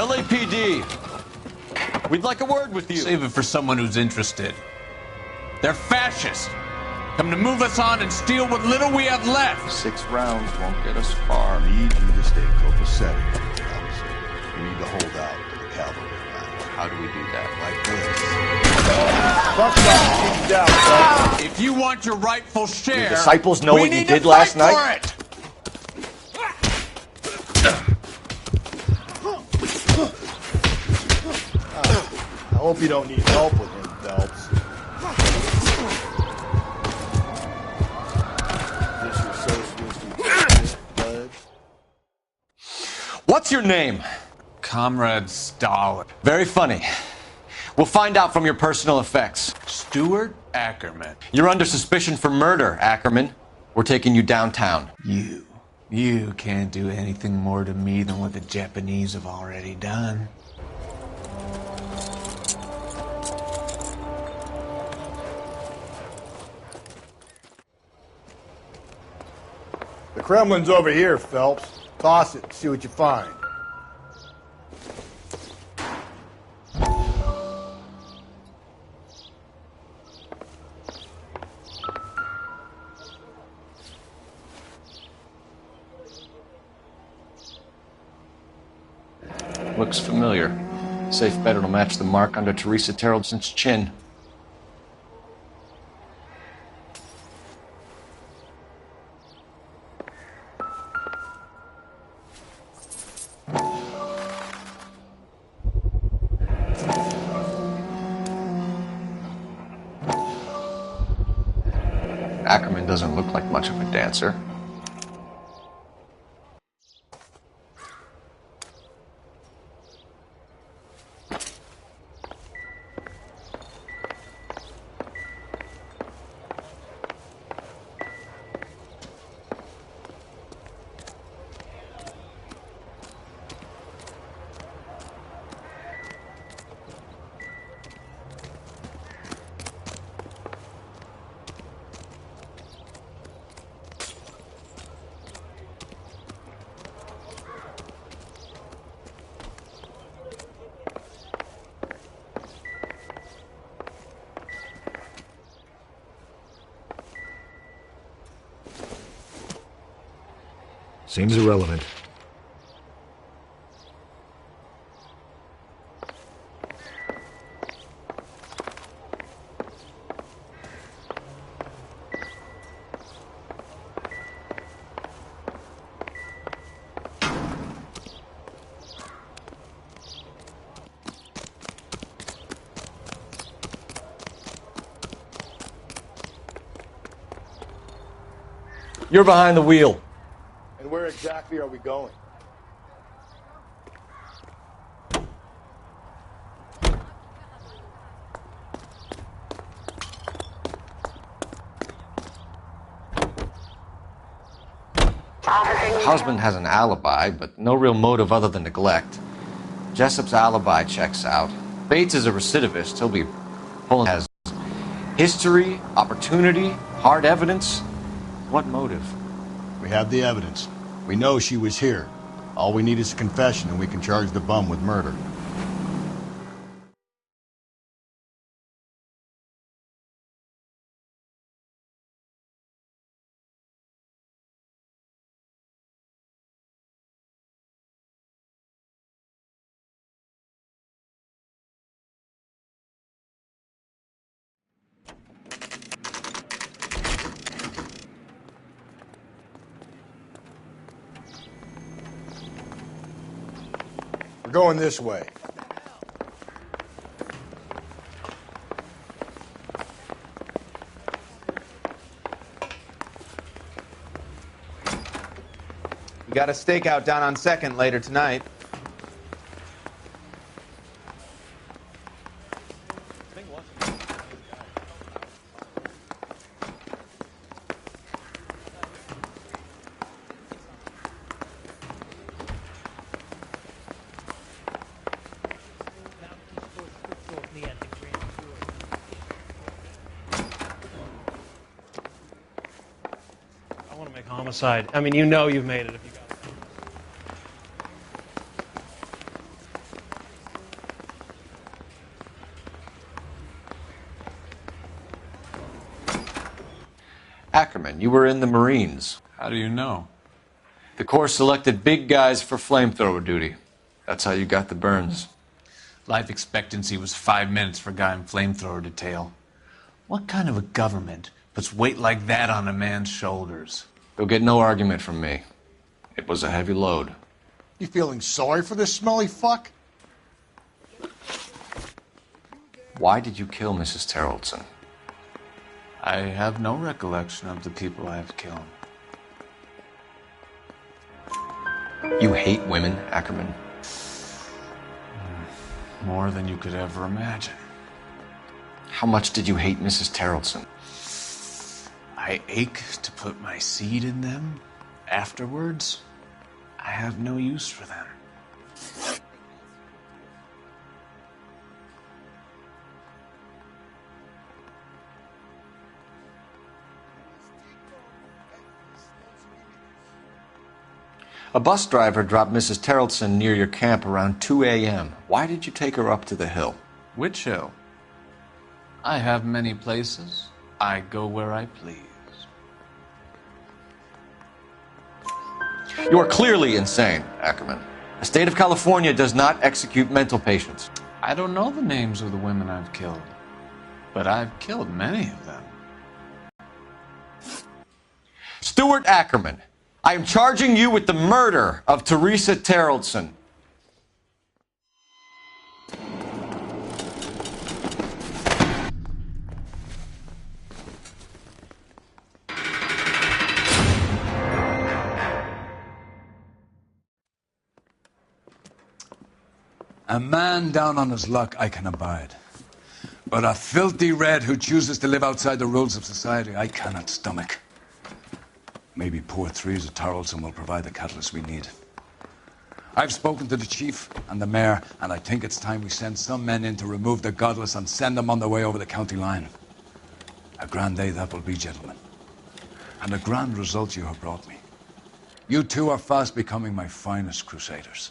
LAPD. We'd like a word with you. Save it for someone who's interested. They're fascists. Come to move us on and steal what little we have left. 6 rounds won't get us far. I need you to stay copacetic. You need to hold out to the cavalry line. How do we do that? Like this. If you want your rightful share, Your disciples know we what you need did to last fight night? for it. I hope you don't need help with him, Phelps. This your socialist bud? What's your name? Comrade Stalin. Very funny. We'll find out from your personal effects. Stuart Ackerman. You're under suspicion for murder, Ackerman. We're taking you downtown. You can't do anything more to me than what the Japanese have already done. The Kremlin's over here, Phelps. Toss it, see what you find. Looks familiar. Safe bet it'll match the mark under Teresa Terrelson's chin. Ackerman doesn't look like much of a dancer. Seems irrelevant. You're behind the wheel. And where exactly are we going? The husband has an alibi, but no real motive other than neglect. Jessup's alibi checks out. Bates is a recidivist. He'll be pulling has history, opportunity, hard evidence. What motive? We have the evidence. We know she was here. All we need is a confession and we can charge the bum with murder. We're going this way. We got a stakeout down on 2nd later tonight. Homicide. I mean, you know you've made it if you got Ackerman, you were in the Marines. How do you know? The Corps selected big guys for flamethrower duty. That's how you got the burns. Life expectancy was 5 minutes for a guy in flamethrower detail. What kind of a government puts weight like that on a man's shoulders? You'll get no argument from me. It was a heavy load. You feeling sorry for this smelly fuck? Why did you kill Mrs. Terrelson? I have no recollection of the people I have killed. You hate women, Ackerman? More than you could ever imagine. How much did you hate Mrs. Terrelson? I ache to put my seed in them. Afterwards, I have no use for them. A bus driver dropped Mrs. Terrelson near your camp around 2 a.m. Why did you take her up to the hill? Which hill? I have many places. I go where I please. You are clearly insane, Ackerman. The state of California does not execute mental patients. I don't know the names of the women I've killed, but I've killed many of them. Stuart Ackerman, I am charging you with the murder of Teresa Terrelson. A man down on his luck I can abide. But a filthy red who chooses to live outside the rules of society I cannot stomach. Maybe poor Teresa Terrelson will provide the catalyst we need. I've spoken to the chief and the mayor, and I think it's time we send some men in to remove the godless and send them on their way over the county line. A grand day that will be, gentlemen. And a grand result you have brought me. You two are fast becoming my finest crusaders.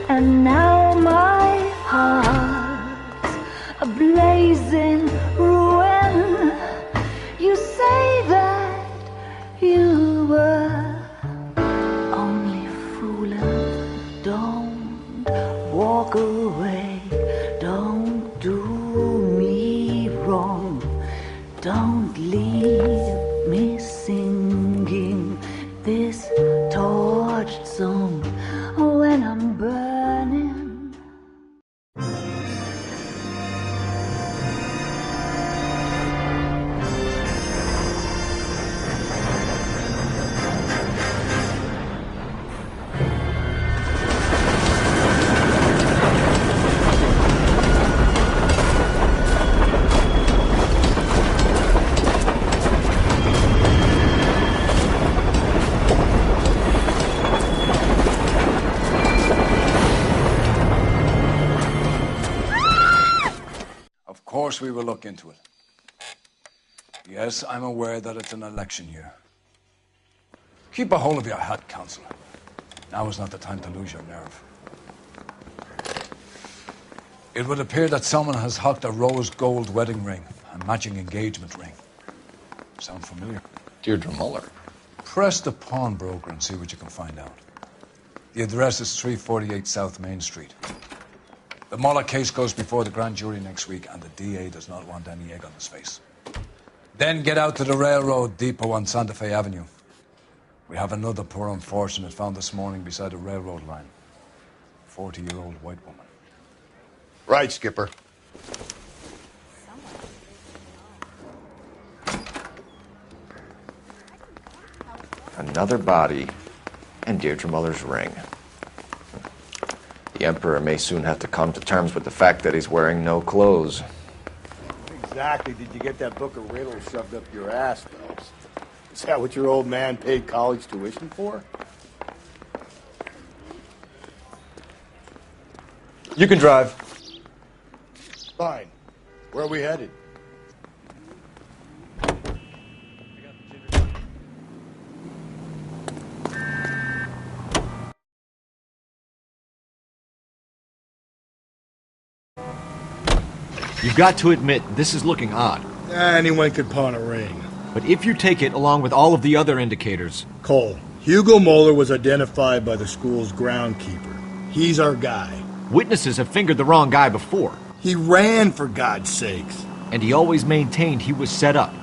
And now my heart's a blazing ruin. You say that you were only fooling. Don't walk away. Don't do me wrong. Don't leave me singing this torched song when I'm burning. Of course we will look into it. Yes, I'm aware that it's an election year. Keep a hold of your hat, Counselor. Now is not the time to lose your nerve. It would appear that someone has hocked a rose gold wedding ring and matching engagement ring. Sound familiar? Deirdre Muller. Press the pawnbroker and see what you can find out. The address is 348 South Main Street. The Muller case goes before the grand jury next week, and the DA does not want any egg on his face. Then get out to the railroad depot on Santa Fe Avenue. We have another poor unfortunate found this morning beside a railroad line. 40-year-old white woman. Right, Skipper. Another body and Deirdre Muller's ring. The Emperor may soon have to come to terms with the fact that he's wearing no clothes. Exactly did you get that book of riddles shoved up your ass, Phelps? Is that what your old man paid college tuition for? You can drive. Fine. Where are we headed? You've got to admit, this is looking odd. Anyone could pawn a ring. But if you take it along with all of the other indicators... Cole, Hugo Moeller was identified by the school's groundkeeper. He's our guy. Witnesses have fingered the wrong guy before. He ran, for God's sakes. And he always maintained he was set up.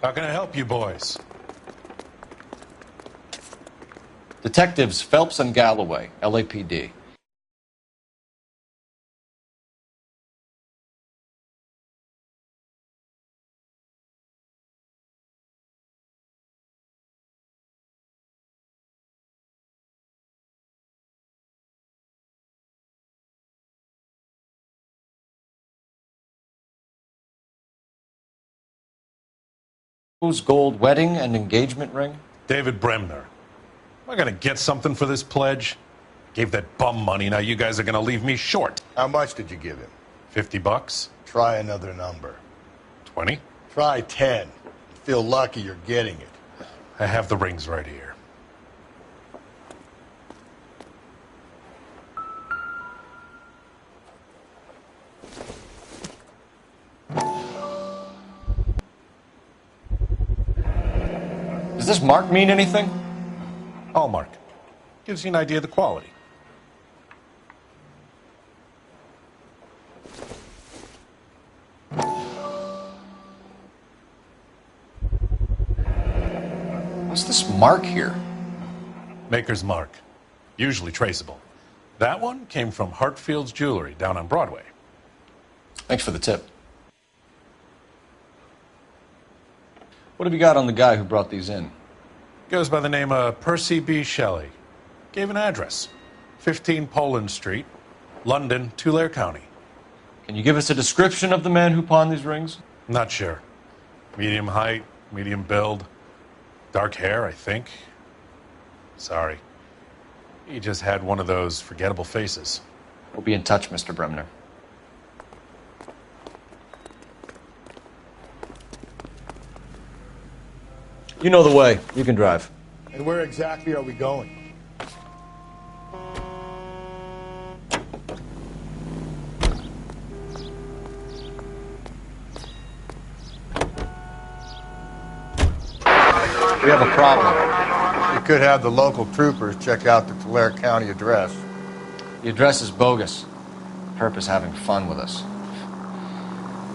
How can I help you boys? Detectives Phelps and Galloway, LAPD. Whose gold wedding and engagement ring? David Bremner. Am I gonna get something for this pledge? Gave that bum money, now you guys are gonna leave me short. How much did you give him? $50? Try another number. 20? Try 10. You feel lucky you're getting it. I have the rings right here. Does this mark mean anything? Hallmark. Gives you an idea of the quality. What's this mark here? Maker's mark. Usually traceable. That one came from Hartfield's Jewelry down on Broadway. Thanks for the tip. What have you got on the guy who brought these in? Goes by the name of Percy B. Shelley. Gave an address. 15 Poland Street, London, Tulare County. Can you give us a description of the man who pawned these rings? Not sure. Medium height, medium build. Dark hair, I think. Sorry. He just had one of those forgettable faces. We'll be in touch, Mr. Bremner. You know the way. You can drive. And where exactly are we going? We have a problem. We could have the local troopers check out the Tulare County address. The address is bogus. Perp is having fun with us.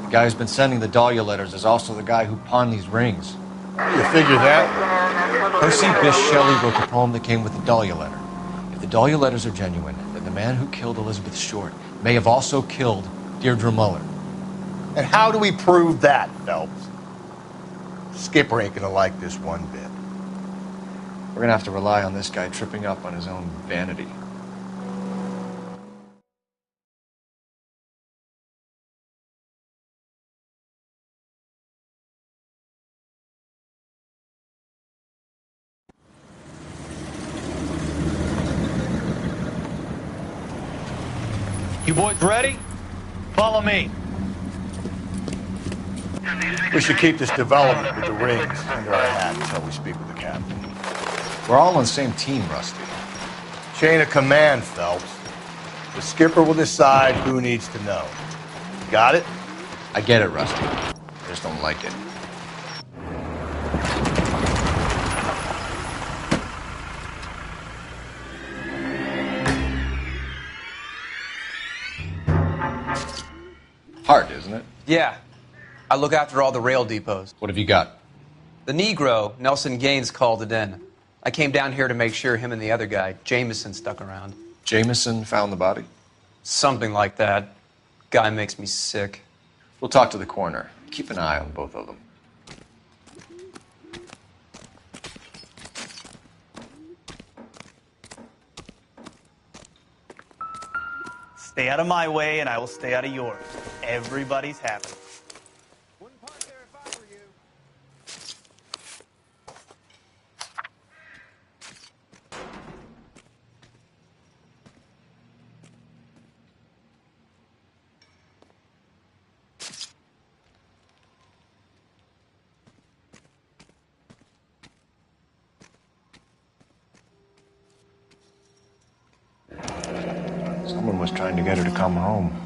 The guy who's been sending the Dahlia letters is also the guy who pawned these rings. You figure that? Percy Bysshe Shelley wrote the poem that came with the Dahlia letter. If the Dahlia letters are genuine, then the man who killed Elizabeth Short may have also killed Deirdre Muller. And how do we prove that, Phelps? Skipper ain't gonna like this one bit. We're gonna have to rely on this guy tripping up on his own vanity. You boys ready? Follow me. We should keep this development with the rings under our hat until we speak with the captain. We're all on the same team, Rusty. Chain of command, Phelps. The skipper will decide who needs to know. Got it? I get it, Rusty. I just don't like it. Hard, isn't it? Yeah. I look after all the rail depots. What have you got? The Negro, Nelson Gaines, called it in. I came down here to make sure him and the other guy, Jameson, stuck around. Jameson found the body? Something like that. Guy makes me sick. We'll talk to the coroner. Keep an eye on both of them. Stay out of my way, and I will stay out of yours. Everybody's happy. Wouldn't park there if I were you. Someone was trying to get her to come home.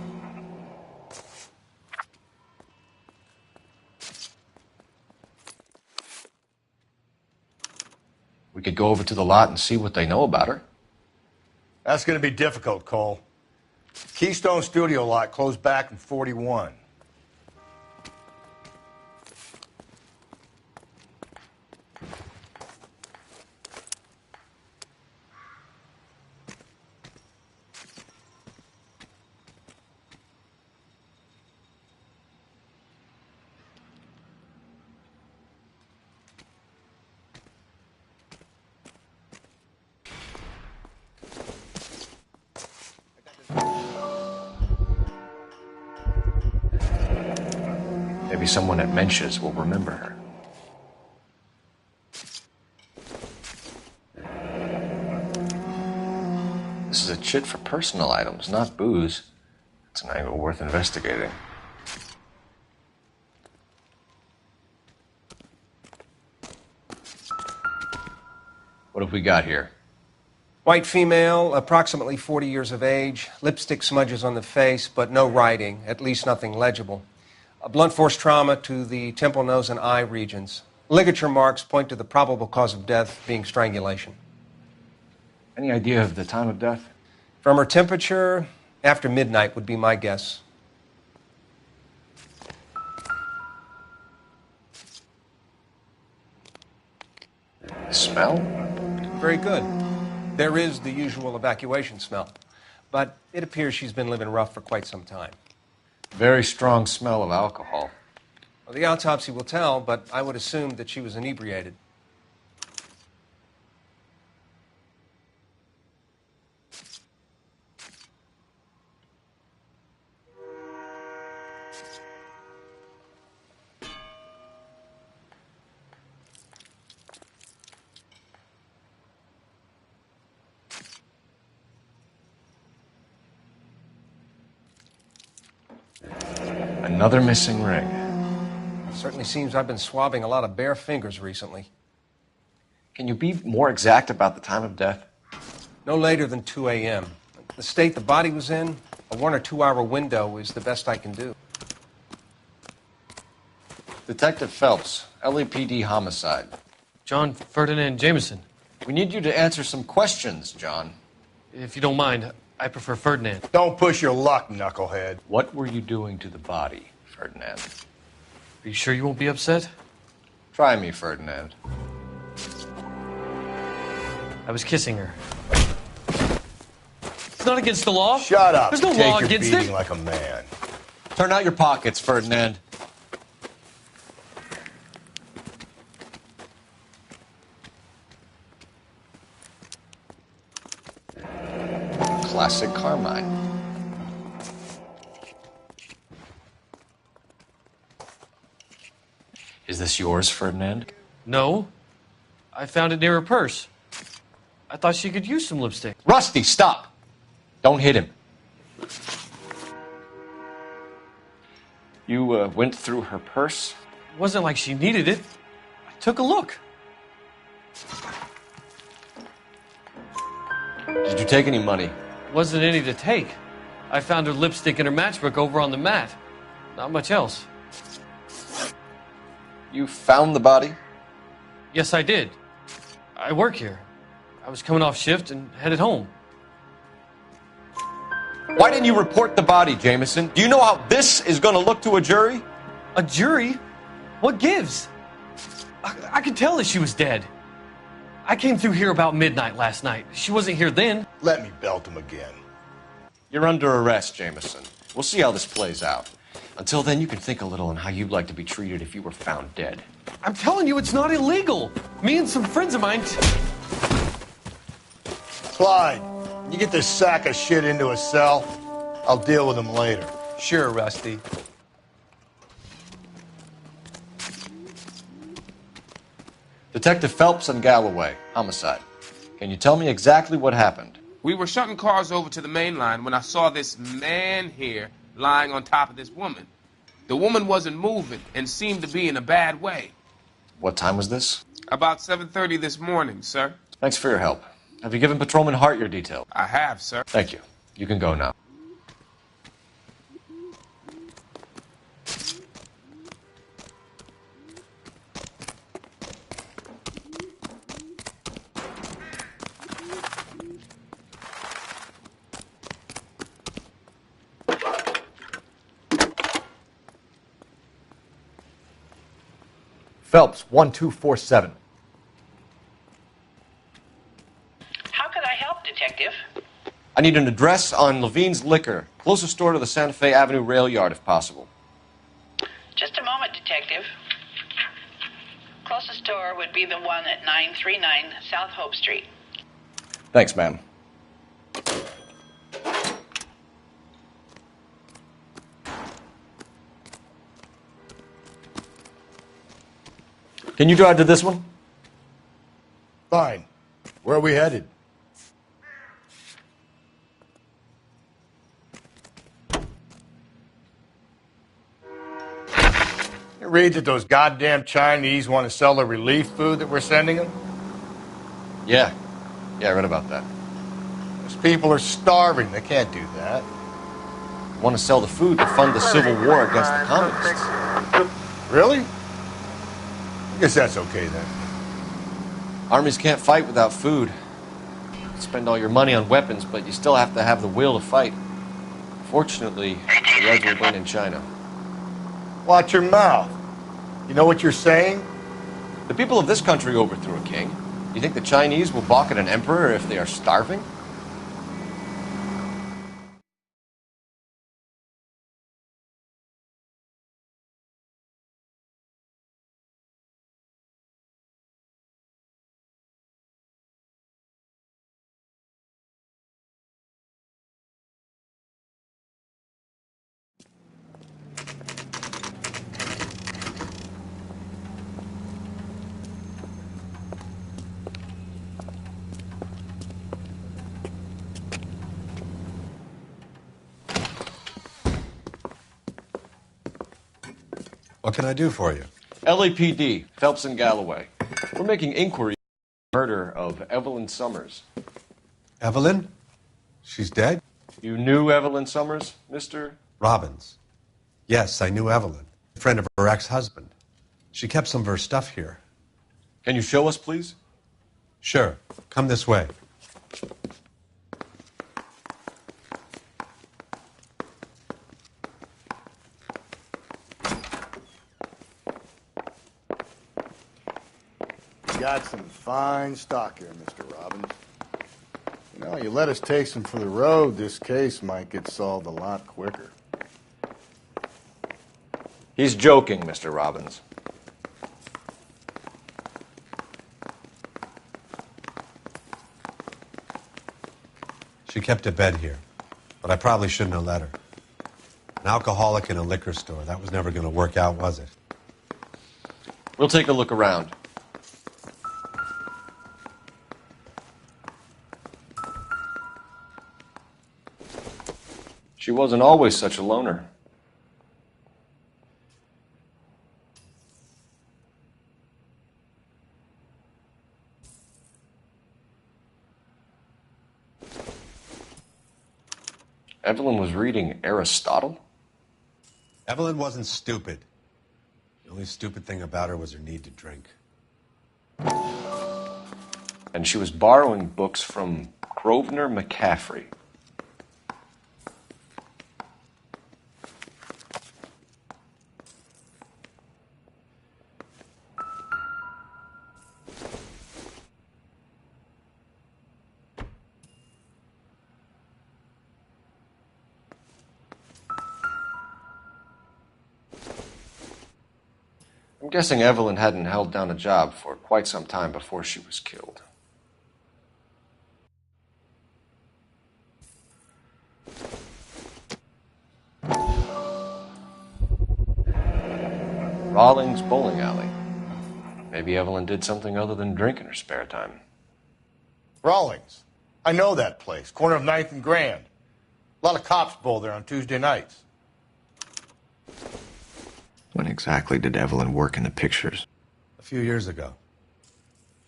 We could go over to the lot and see what they know about her. That's going to be difficult, Cole. Keystone Studio lot closed back in 41. Maybe someone at Mensch's will remember her. This is a chit for personal items, not booze. It's an angle worth investigating. What have we got here? White female, approximately 40 years of age, lipstick smudges on the face, but no writing, at least nothing legible. A blunt force trauma to the temple, nose, and eye regions. Ligature marks point to the probable cause of death being strangulation. Any idea of the time of death? From her temperature, after midnight would be my guess. Smell? Very good. There is the usual evacuation smell, but it appears she's been living rough for quite some time. Very strong smell of alcohol. Well, the autopsy will tell, but I would assume that she was inebriated. Another missing ring. It certainly seems I've been swabbing a lot of bare fingers recently. Can you be more exact about the time of death? No later than 2 a.m. The state the body was in, a 1 or 2 hour window is the best I can do. Detective Phelps, LAPD homicide. John Ferdinand Jameson. We need you to answer some questions, John. If you don't mind, I prefer Ferdinand. Don't push your luck, knucklehead. What were you doing to the body, Ferdinand? Are you sure you won't be upset? Try me, Ferdinand. I was kissing her. It's not against the law. Shut up. There's no Take law your against beating it. like a man. Turn out your pockets, Ferdinand. Classic Carmine. Is this yours, Ferdinand? No. I found it near her purse. I thought she could use some lipstick. Rusty, stop! Don't hit him. You went through her purse? It wasn't like she needed it. I took a look. Did you take any money? Wasn't any to take. I found her lipstick and her matchbook over on the mat. Not much else. You found the body? Yes, I did. I work here. I was coming off shift and headed home. Why didn't you report the body, Jameson? Do you know how this is going to look to a jury? A jury? What gives? I could tell that she was dead. I came through here about midnight last night. She wasn't here then. Let me belt him again. You're under arrest, Jameson. We'll see how this plays out. Until then, you can think a little on how you'd like to be treated if you were found dead. I'm telling you, it's not illegal. Me and some friends of mine... Clyde, you get this sack of shit into a cell. I'll deal with him later. Sure, Rusty. Detective Phelps and Galloway, homicide. Can you tell me exactly what happened? We were shutting cars over to the main line when I saw this man here lying on top of this woman. The woman wasn't moving and seemed to be in a bad way. What time was this? About 7:30 this morning, sir. Thanks for your help. Have you given Patrolman Hart your details? I have, sir. Thank you. You can go now. Phelps, 1247. How could I help, Detective? I need an address on Levine's Liquor. Closest store to the Santa Fe Avenue rail yard, if possible. Just a moment, Detective. Closest store would be the one at 939 South Hope Street. Thanks, ma'am. Can you drive to this one? Fine. Where are we headed? You read that those goddamn Chinese want to sell the relief food that we're sending them? Yeah. Yeah, I read about that. Those people are starving. They can't do that. Want to sell the food to fund the civil war against the communists. Really? I guess that's okay then. Armies can't fight without food. You spend all your money on weapons, but you still have to have the will to fight. Fortunately, the Reds will win in China. Watch your mouth. You know what you're saying? The people of this country overthrew a king. You think the Chinese will balk at an emperor if they are starving? What can I do for you? LAPD, Phelps and Galloway. We're making inquiry into the murder of Evelyn Summers. Evelyn? She's dead? You knew Evelyn Summers, Mr. Robbins. Yes, I knew Evelyn. A friend of her ex-husband. She kept some of her stuff here. Can you show us, please? Sure. Come this way. Got some fine stock here, Mr. Robbins. You know, you let us take some for the road, this case might get solved a lot quicker. He's joking, Mr. Robbins. She kept a bed here, but I probably shouldn't have let her. An alcoholic in a liquor store. That was never going to work out, was it? We'll take a look around. She wasn't always such a loner. Evelyn was reading Aristotle? Evelyn wasn't stupid. The only stupid thing about her was her need to drink. And she was borrowing books from Grosvenor McCaffrey. I'm guessing Evelyn hadn't held down a job for quite some time before she was killed. Rawlings Bowling Alley. Maybe Evelyn did something other than drink in her spare time. Rawlings. I know that place. Corner of 9th and Grand. A lot of cops bowl there on Tuesday nights. When exactly did Evelyn work in the pictures? A few years ago.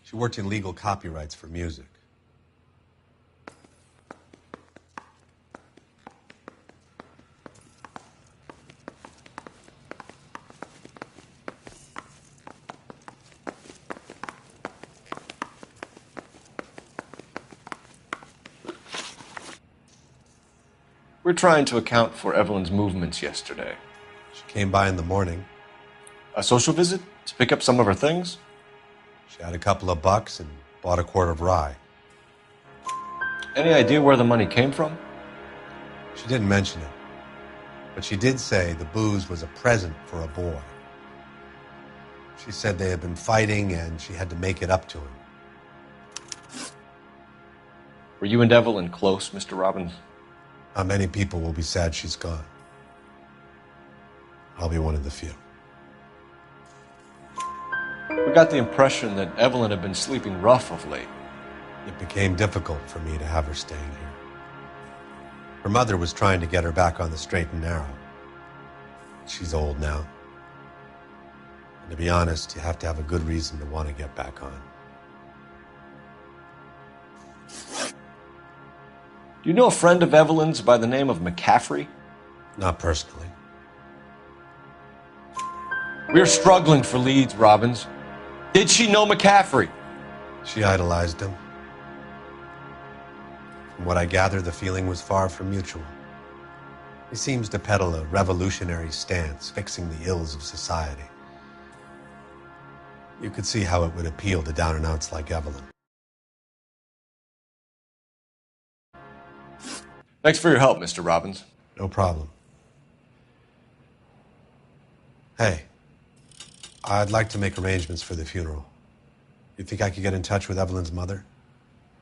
She worked in legal copyrights for music. We're trying to account for Evelyn's movements yesterday. She came by in the morning. A social visit? To pick up some of her things? She had a couple of bucks and bought a quart of rye. Any idea where the money came from? She didn't mention it. But she did say the booze was a present for a boy. She said they had been fighting and she had to make it up to him. Were you and Evelyn close, Mr. Robbins? Not many people will be sad she's gone. I'll be one of the few. We got the impression that Evelyn had been sleeping rough of late. It became difficult for me to have her staying here. Her mother was trying to get her back on the straight and narrow. She's old now. And to be honest, you have to have a good reason to want to get back on. Do you know a friend of Evelyn's by the name of McCaffrey? Not personally. We're struggling for leads, Robbins. Did she know McCaffrey? She idolized him. From what I gather, the feeling was far from mutual. He seems to peddle a revolutionary stance, fixing the ills of society. You could see how it would appeal to down-and-outs like Evelyn. Thanks for your help, Mr. Robbins. No problem. Hey, I'd like to make arrangements for the funeral. You think I could get in touch with Evelyn's mother?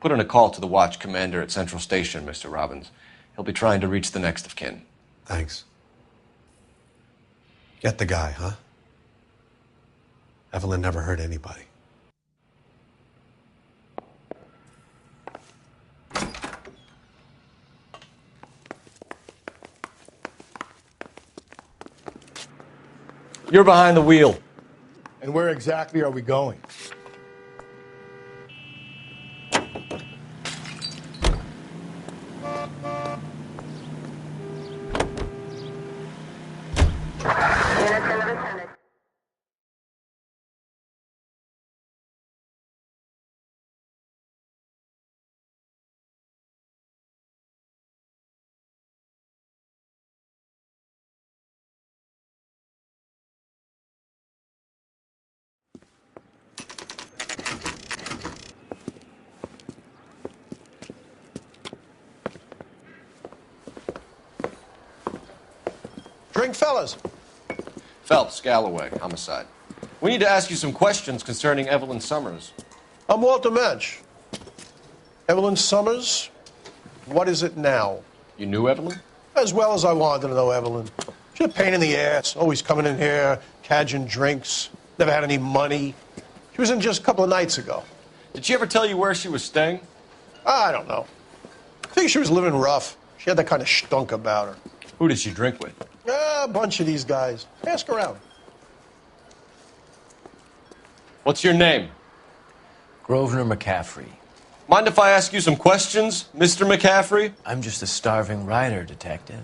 Put in a call to the watch commander at Central Station, Mr. Robbins. He'll be trying to reach the next of kin. Thanks. Get the guy, huh? Evelyn never hurt anybody. You're behind the wheel. And where exactly are we going? Drink, fellas. Phelps, Galloway, homicide. We need to ask you some questions concerning Evelyn Summers. I'm Walter Mensch. Evelyn Summers, what is it now? You knew Evelyn? As well as I wanted to know Evelyn. She's a pain in the ass, always coming in here, cadging drinks, never had any money. She was in just a couple of nights ago. Did she ever tell you where she was staying? I don't know. I think she was living rough. She had that kind of stunk about her. Who did she drink with? A bunch of these guys. Ask around. What's your name? Grosvenor McCaffrey. Mind if I ask you some questions, Mr. McCaffrey? I'm just a starving writer, detective.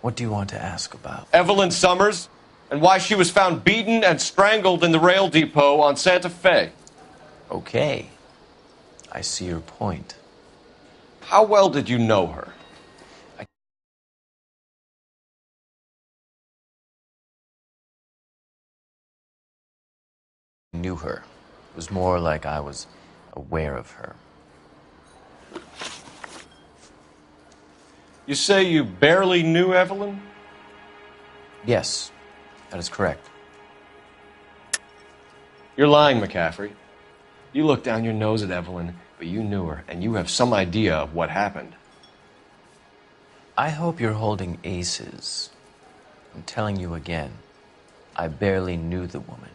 What do you want to ask about? Evelyn Summers, and why she was found beaten and strangled in the rail depot on Santa Fe. Okay. I see your point. How well did you know her? I knew her. It was more like I was aware of her. You say you barely knew Evelyn? Yes, that is correct. You're lying, McCaffrey. You looked down your nose at Evelyn, but you knew her, and you have some idea of what happened. I hope you're holding aces. I'm telling you again, I barely knew the woman.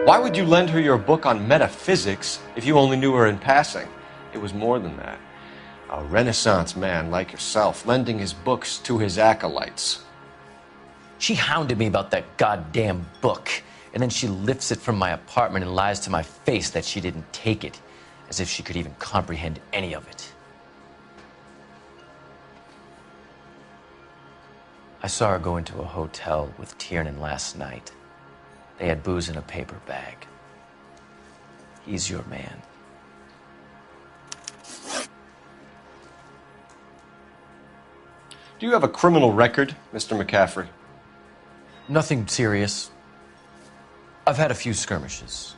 Why would you lend her your book on metaphysics if you only knew her in passing? It was more than that. A Renaissance man like yourself lending his books to his acolytes. She hounded me about that goddamn book, and then she lifts it from my apartment and lies to my face that she didn't take it, as if she could even comprehend any of it. I saw her go into a hotel with Tiernan last night. They had booze in a paper bag. He's your man. Do you have a criminal record, Mr. McCaffrey? Nothing serious. I've had a few skirmishes.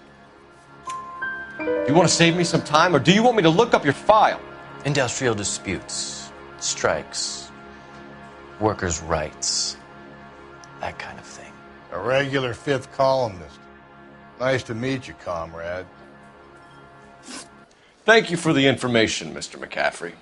Do you want to save me some time, or do you want me to look up your file? Industrial disputes, strikes, workers' rights, that kind of thing. A regular fifth columnist. Nice to meet you, comrade. Thank you for the information, Mr. McCaffrey.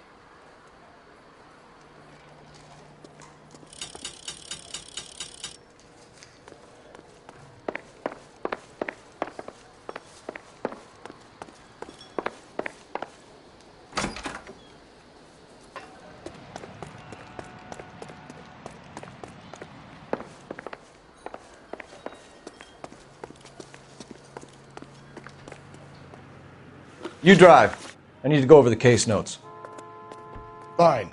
You drive. I need to go over the case notes. Fine.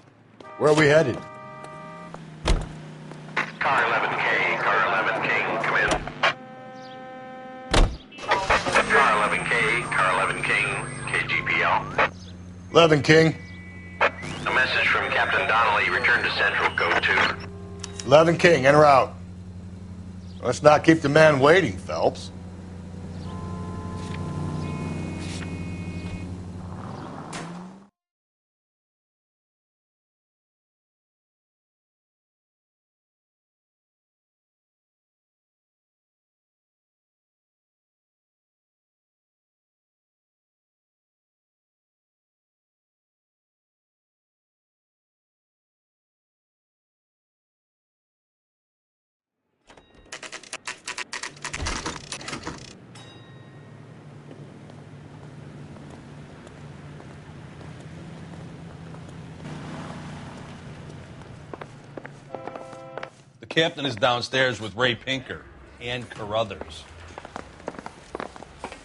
Where are we headed? Car 11K, car 11K, come in. Car 11K, car 11 King, KGPL. 11 King. A message from Captain Donnelly, return to Central, code 2. 11 King, en route. Let's not keep the man waiting, Phelps. The captain is downstairs with Ray Pinker and Carruthers.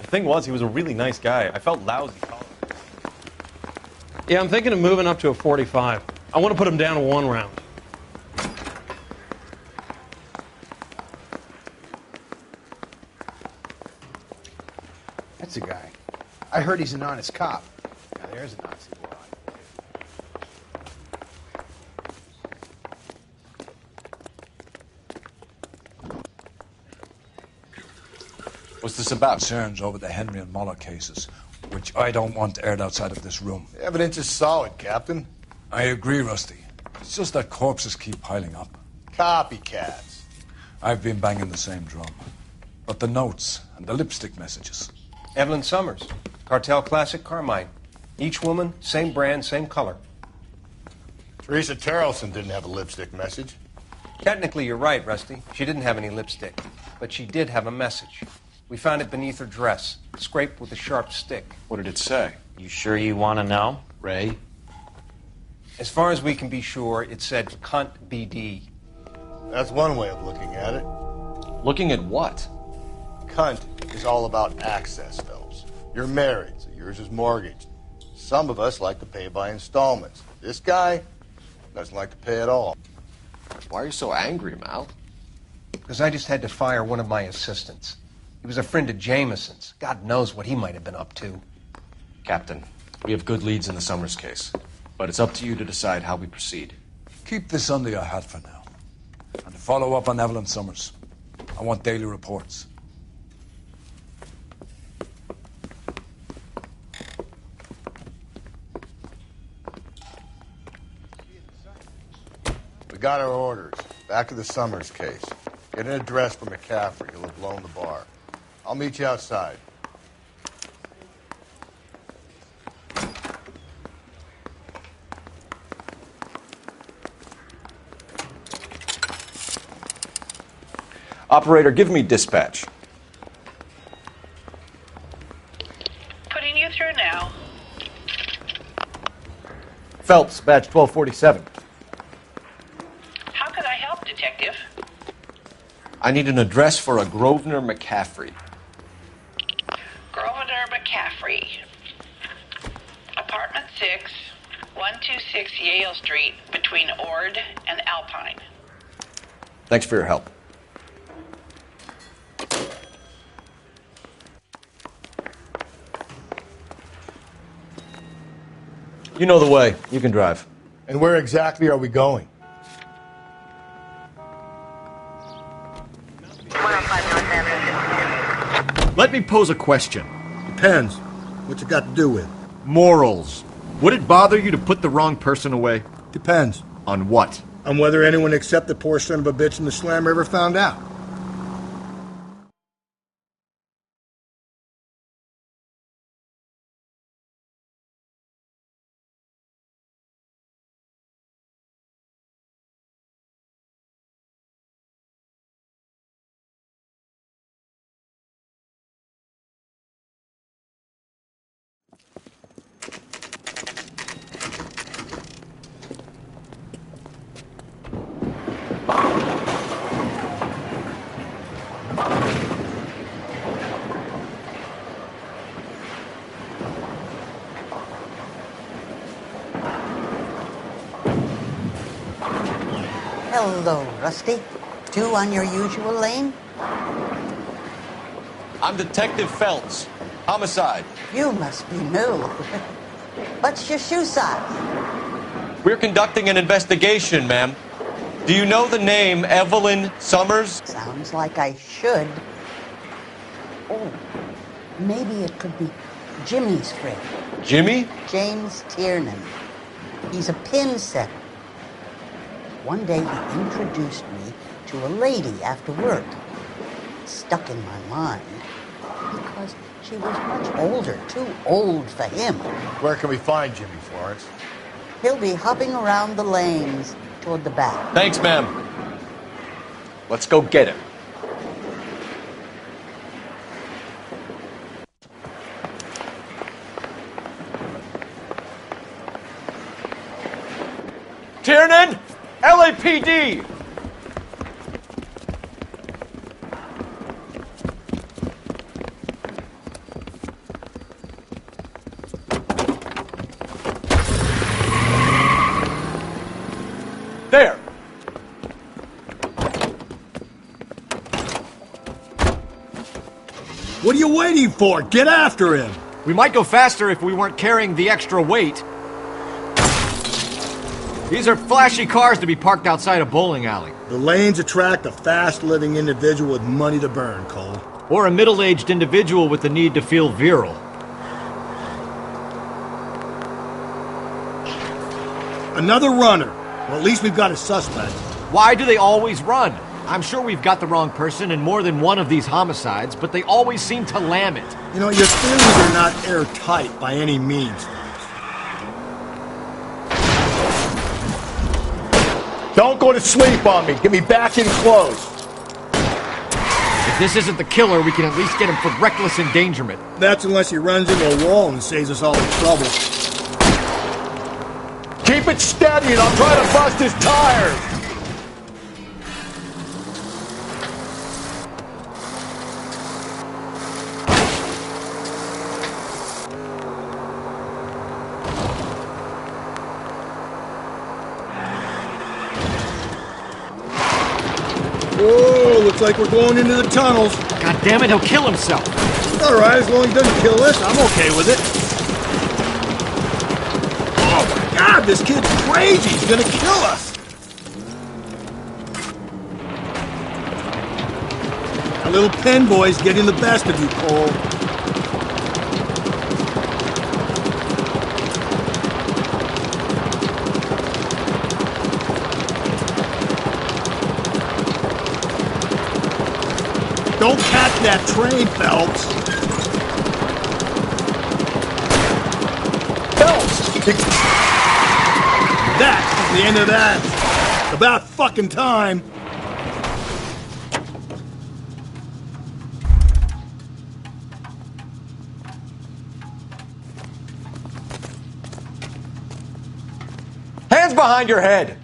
The thing was, he was a really nice guy. I felt lousy calling him. Yeah, I'm thinking of moving up to a 45. I want to put him down to 1 round. That's a guy. I heard he's an honest cop. Now there's a Nazi boy. What's this about? Concerns over the Henry and Muller cases, which I don't want aired outside of this room. The evidence is solid, Captain. I agree, Rusty. It's just that corpses keep piling up. Copycats. I've been banging the same drum. But the notes and the lipstick messages. Evelyn Summers, Cartel Classic Carmine. Each woman, same brand, same color. Teresa Terrelson didn't have a lipstick message. Technically, you're right, Rusty. She didn't have any lipstick. But she did have a message. We found it beneath her dress, scraped with a sharp stick. What did it say? You sure you want to know? Ray? As far as we can be sure, it said cunt BD. That's one way of looking at it. Looking at what? Cunt is all about access, Phelps. You're married, so yours is mortgaged. Some of us like to pay by installments. This guy doesn't like to pay at all. Why are you so angry, Mal? Because I just had to fire one of my assistants. He was a friend of Jameson's. God knows what he might have been up to. Captain, we have good leads in the Summers case, but it's up to you to decide how we proceed. Keep this under your hat for now. And to follow up on Evelyn Summers, I want daily reports. got our orders. Back to the Summers case. Get an address for McCaffrey. He'll have blown the bar. I'll meet you outside. Operator, give me dispatch. Putting you through now. Phelps, badge 1247. How could I help, Detective? I need an address for a Grosvenor McCaffrey. Grosvenor McCaffrey. Apartment 6, 126 Yale Street, between Ord and Alpine. Thanks for your help. You know the way. You can drive. And where exactly are we going? Let me pose a question. Depends. What's it got to do with? Morals. Would it bother you to put the wrong person away? Depends. On what? On whether anyone except the poor son of a bitch in the slammer ever found out. Hello, Rusty. 2 on your usual lane? I'm Detective Phelps. Homicide. You must be new. What's your shoe size? We're conducting an investigation, ma'am. Do you know the name Evelyn Summers? Sounds like I should. Oh, maybe it could be Jimmy's friend. Jimmy? James Tiernan. He's a pin setter. One day he introduced me to a lady after work. It stuck in my mind because she was much older, too old for him. Where can we find Jimmy, Florence? He'll be hopping around the lanes toward the back. Thanks, ma'am. Let's go get him. Tiernan! LAPD! There! What are you waiting for? Get after him! We might go faster if we weren't carrying the extra weight. These are flashy cars to be parked outside a bowling alley. The lanes attract a fast-living individual with money to burn, Cole. Or a middle-aged individual with the need to feel virile. Another runner. Well, at least we've got a suspect. Why do they always run? I'm sure we've got the wrong person in more than one of these homicides, but they always seem to lam it. You know, your theories are not airtight by any means. Don't go to sleep on me. Get me back in close. If this isn't the killer, we can at least get him for reckless endangerment. That's unless he runs into a wall and saves us all the trouble. Keep it steady and I'll try to bust his tires. Whoa, looks like we're going into the tunnels. God damn it, he'll kill himself. All right, as long as he doesn't kill us, I'm okay with it. Oh my God, this kid's crazy. He's gonna kill us. That little pen boy's getting the best of you, Cole. Don't catch that train, Phelps. Phelps! That's the end of that. About fucking time. Hands behind your head!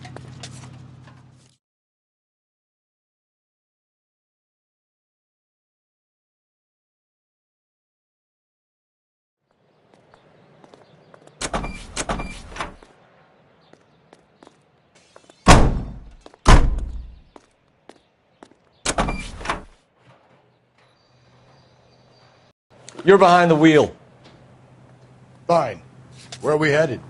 You're behind the wheel. Fine. Where are we headed?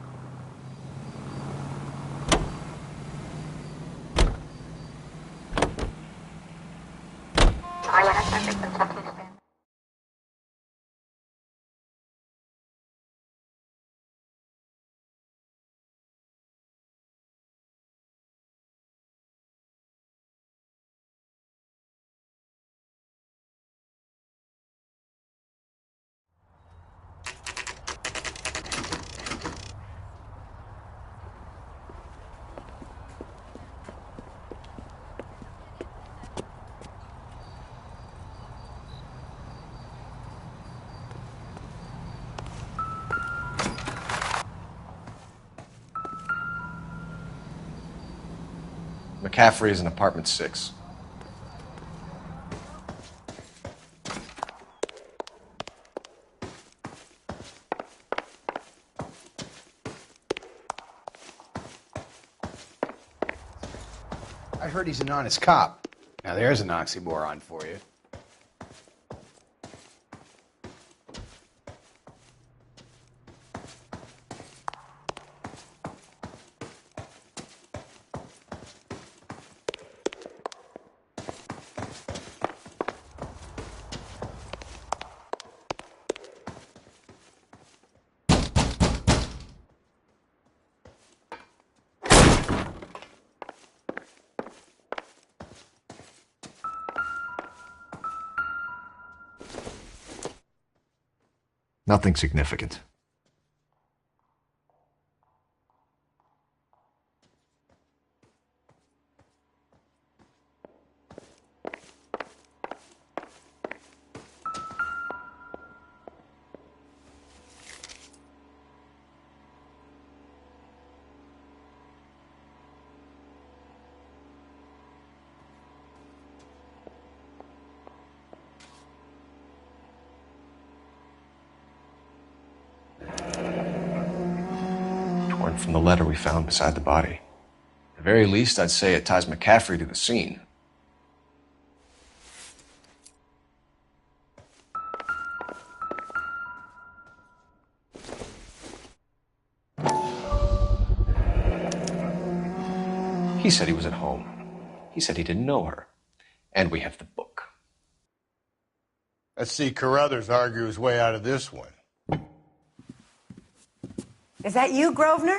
McCaffrey is in apartment 6. I heard he's an honest cop. Now there's an oxymoron for you. Nothing significant. Torn from the letter we found beside the body. At the very least, I'd say it ties McCaffrey to the scene. He said he was at home. He said he didn't know her. And we have the book. Let's see Carruthers argue his way out of this one. Is that you, Grosvenor?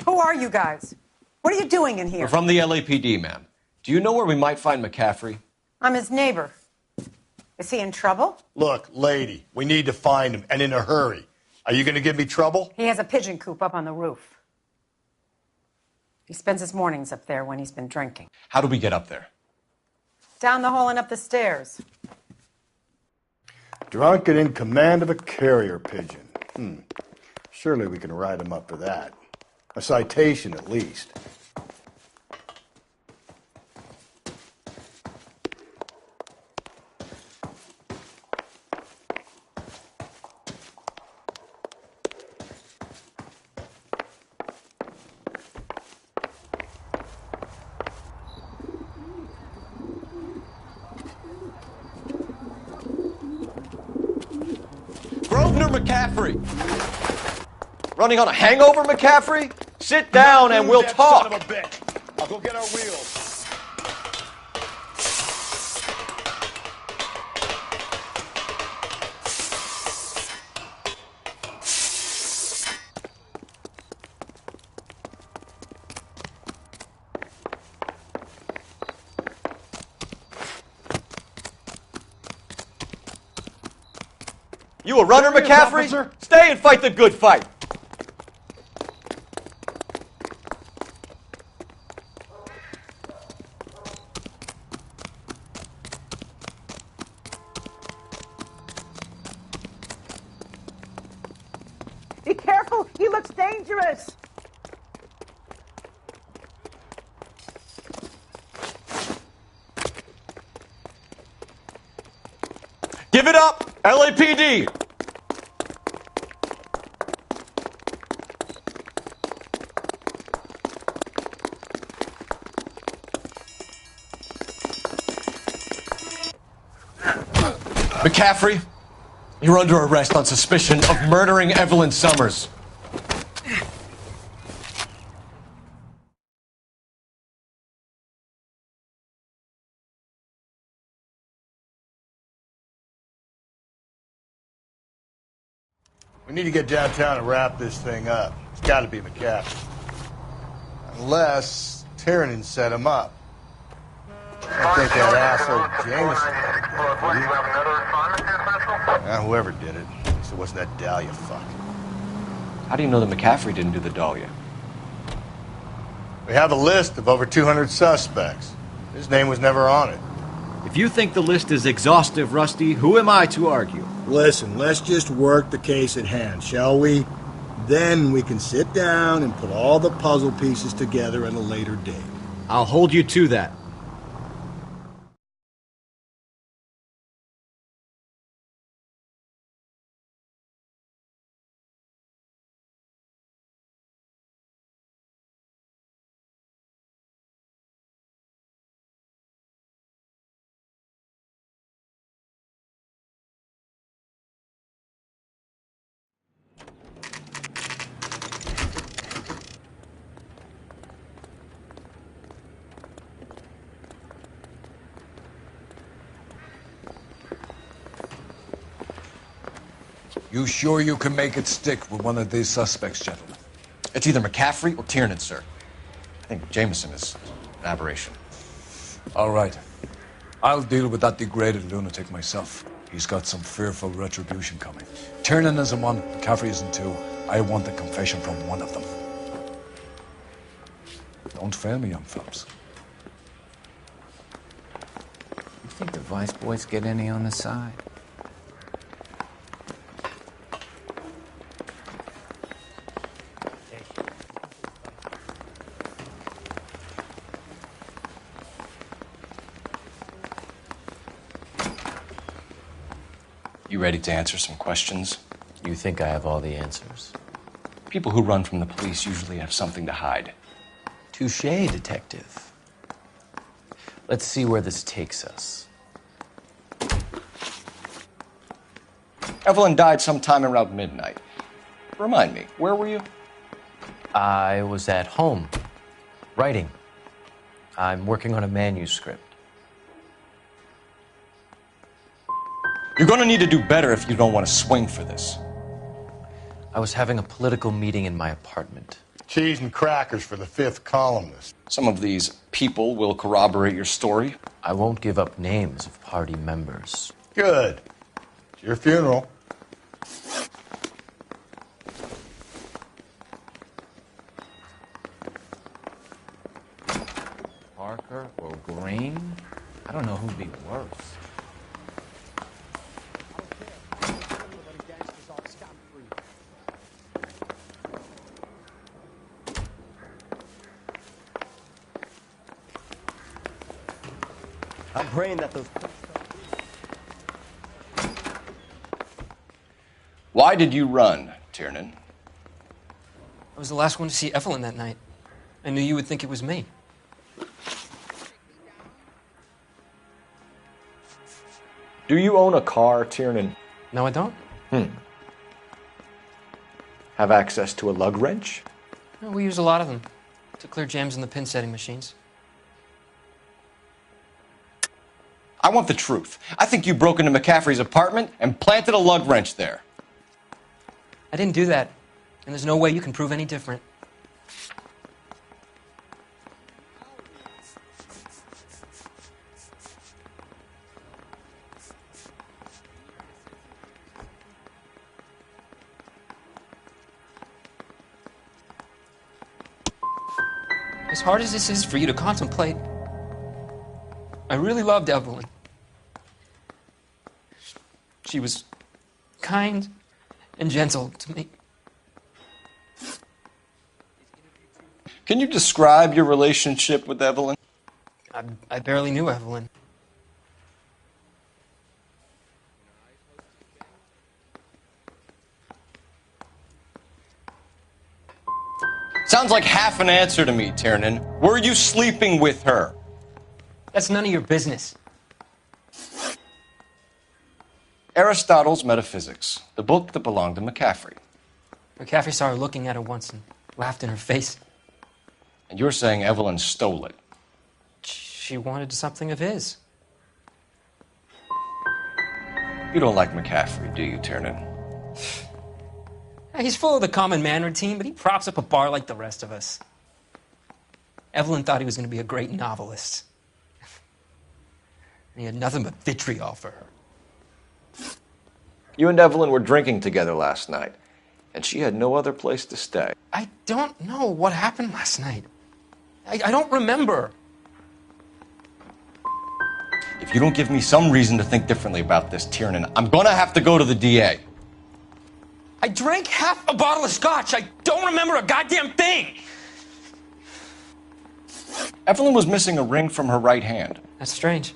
Who are you guys? What are you doing in here? We're from the LAPD, ma'am. Do you know where we might find McCaffrey? I'm his neighbor. Is he in trouble? Look, lady, we need to find him, and in a hurry. Are you going to give me trouble? He has a pigeon coop up on the roof. He spends his mornings up there when he's been drinking. How do we get up there? Down the hall and up the stairs. Drunk and in command of a carrier pigeon. Surely we can write him up for that. A citation, at least. Grosvenor McCaffrey! Running on a hangover, McCaffrey? Sit down and we'll talk. Son of a bitch. I'll go get our wheels. You a runner, Yes, McCaffrey? officer. Stay and fight the good fight. Be careful! He looks dangerous! Give it up, LAPD! McCaffrey, you're under arrest on suspicion of murdering Evelyn Summers. We need to get downtown and wrap this thing up. It's got to be McCaffrey. Unless Tiernan set him up. I think that asshole Jameson did it. Whoever did it. So wasn't that Dahlia fuck? How do you know that McCaffrey didn't do the Dahlia? We have a list of over 200 suspects. His name was never on it. If you think the list is exhaustive, Rusty, who am I to argue? Listen, let's just work the case at hand, shall we? Then we can sit down and put all the puzzle pieces together at a later date. I'll hold you to that. You sure you can make it stick with one of these suspects, gentlemen? It's either McCaffrey or Tiernan, sir. I think Jameson is an aberration. All right. I'll deal with that degraded lunatic myself. He's got some fearful retribution coming. Tiernan isn't one, McCaffrey isn't two. I want the confession from one of them. Don't fail me, young fellas. You think the Vice Boys get any on the side? You ready to answer some questions? You think I have all the answers? People who run from the police usually have something to hide. Touché, detective. Let's see where this takes us. Evelyn died sometime around midnight. Remind me, where were you? I was at home, writing. I'm working on a manuscript. You're gonna need to do better if you don't want to swing for this. I was having a political meeting in my apartment. Cheese and crackers for the fifth columnist. Some of these people will corroborate your story. I won't give up names of party members. Good. It's your funeral. Parker or Green? I don't know who'd be worse. I'm praying that those... Why did you run, Tiernan? I was the last one to see Evelyn that night. I knew you would think it was me. Do you own a car, Tiernan? No, I don't. Have access to a lug wrench? No, we use a lot of them to clear jams in the pin setting machines. I want the truth. I think you broke into McCaffrey's apartment and planted a lug wrench there. I didn't do that, and there's no way you can prove any different. As hard as this is for you to contemplate, I really loved Evelyn. She was kind and gentle to me. Can you describe your relationship with Evelyn? I barely knew Evelyn. Sounds like half an answer to me, Tiernan. Were you sleeping with her? That's none of your business. Aristotle's Metaphysics, the book that belonged to McCaffrey. McCaffrey saw her looking at her once and laughed in her face. And you're saying Evelyn stole it. She wanted something of his. You don't like McCaffrey, do you, Tiernan? He's full of the common man routine, but he props up a bar like the rest of us. Evelyn thought he was going to be a great novelist. And he had nothing but vitriol for her. You and Evelyn were drinking together last night, and she had no other place to stay. I don't know what happened last night. I don't remember. If you don't give me some reason to think differently about this, Tiernan, I'm going to have to go to the DA. I drank half a bottle of scotch. I don't remember a goddamn thing. Evelyn was missing a ring from her right hand. That's strange.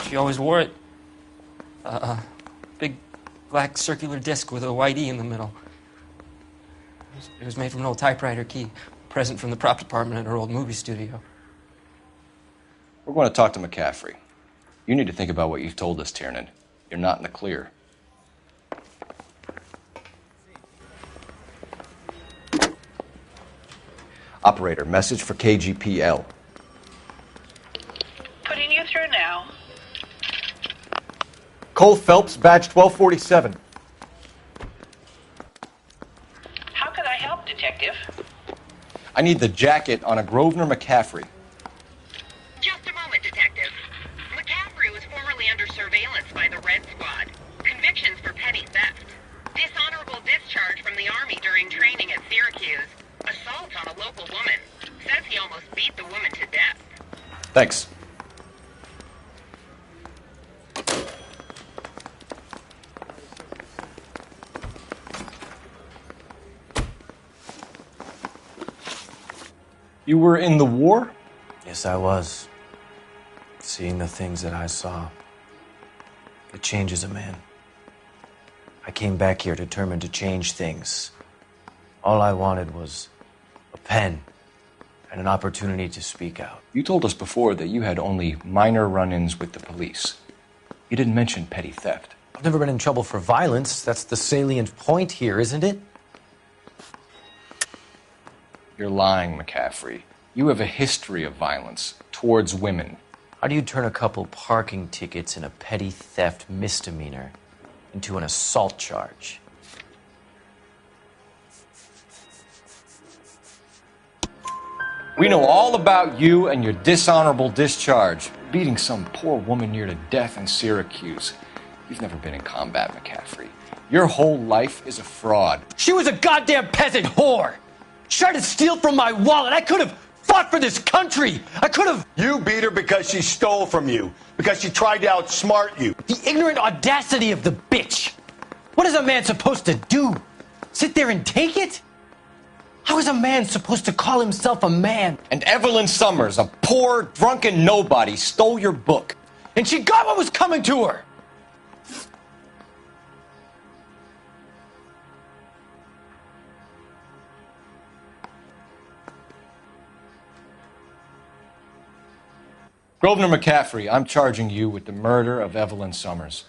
She always wore it. Big black circular disc with a white E in the middle. It was made from an old typewriter key, present from the prop department at her old movie studio. We're going to talk to McCaffrey. You need to think about what you've told us, Tiernan. You're not in the clear. Operator, message for KGPL. Putting you through now. Cole Phelps, badge 1247. How could I help, Detective? I need the jacket on a Grosvenor McCaffrey. Just a moment, Detective. McCaffrey was formerly under surveillance by the Red Squad. Convictions for petty theft. Dishonorable discharge from the Army during training at Syracuse. Assault on a local woman. Says he almost beat the woman to death. Thanks. You were in the war? Yes, I was. Seeing the things that I saw, it changes a man. I came back here determined to change things. All I wanted was a pen and an opportunity to speak out. You told us before that you had only minor run-ins with the police. You didn't mention petty theft. I've never been in trouble for violence. That's the salient point here, isn't it? You're lying, McCaffrey. You have a history of violence towards women. How do you turn a couple parking tickets and a petty theft misdemeanor into an assault charge? We know all about you and your dishonorable discharge, beating some poor woman near to death in Syracuse. You've never been in combat, McCaffrey. Your whole life is a fraud. She was a goddamn peasant whore. She tried to steal from my wallet. I could have fought for this country. I could have. You beat her because she stole from you, because she tried to outsmart you. The ignorant audacity of the bitch. What is a man supposed to do? Sit there and take it? How is a man supposed to call himself a man? And Evelyn Summers, a poor, drunken nobody, stole your book. And she got what was coming to her. Grosvenor McCaffrey, I'm charging you with the murder of Evelyn Summers.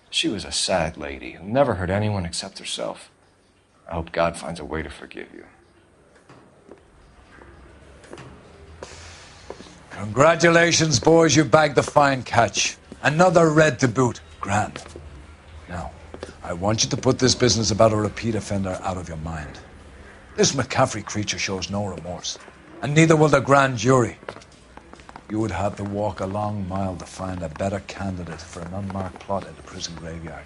She was a sad lady who never hurt anyone except herself. I hope God finds a way to forgive you. Congratulations, boys. You bagged the fine catch. Another red to boot. Grand. Now, I want you to put this business about a repeat offender out of your mind. This McCaffrey creature shows no remorse, and neither will the grand jury. You would have to walk a long mile to find a better candidate for an unmarked plot in the prison graveyard.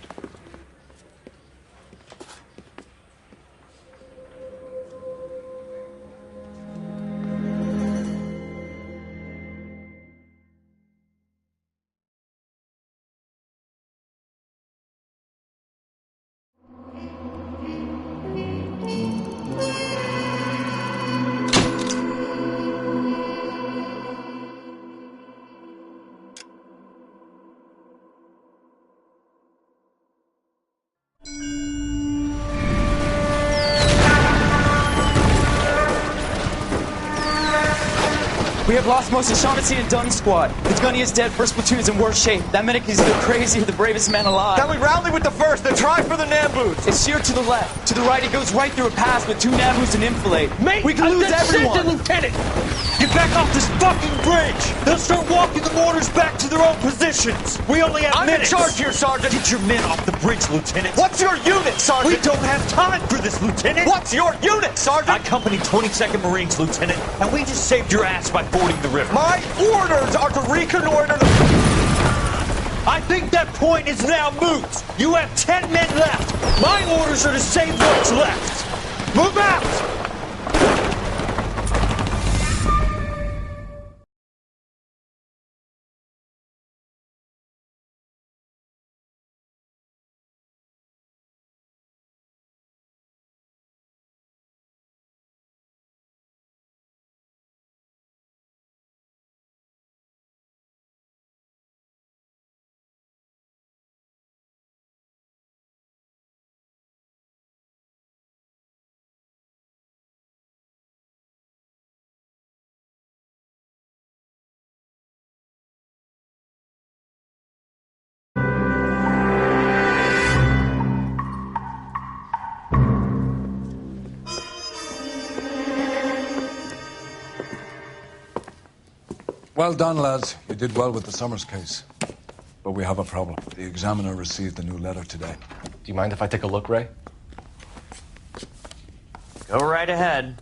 We have lost most of Shaughnessy and Dunn's squad. The gunny is dead, first platoon is in worse shape. That medic is either crazy or the bravest man alive. Can we rally with the first and try for the Nambus? It's sheer to the left. To the right, it goes right through a pass with 2 Nambus and enfilade. Mate, we can lose everyone. Lieutenant! Get back off this fucking bridge! They'll start walking the mortars back to their own positions! We only have minutes! I'm in charge here, Sergeant! Get your men off the bridge, Lieutenant! What's your unit, Sergeant? We don't have time for this, Lieutenant! What's your unit, Sergeant? I company 22nd Marines, Lieutenant, and we just saved your ass by fording the river. My orders are to reconnoiter the... I think that point is now moot! You have 10 men left! My orders are to save what's left! Move out! Well done, lads. You did well with the Summers case. But we have a problem. The examiner received a new letter today. Do you mind if I take a look, Ray? Go right ahead.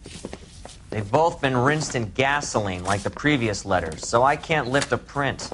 They've both been rinsed in gasoline like the previous letters, so I can't lift a print.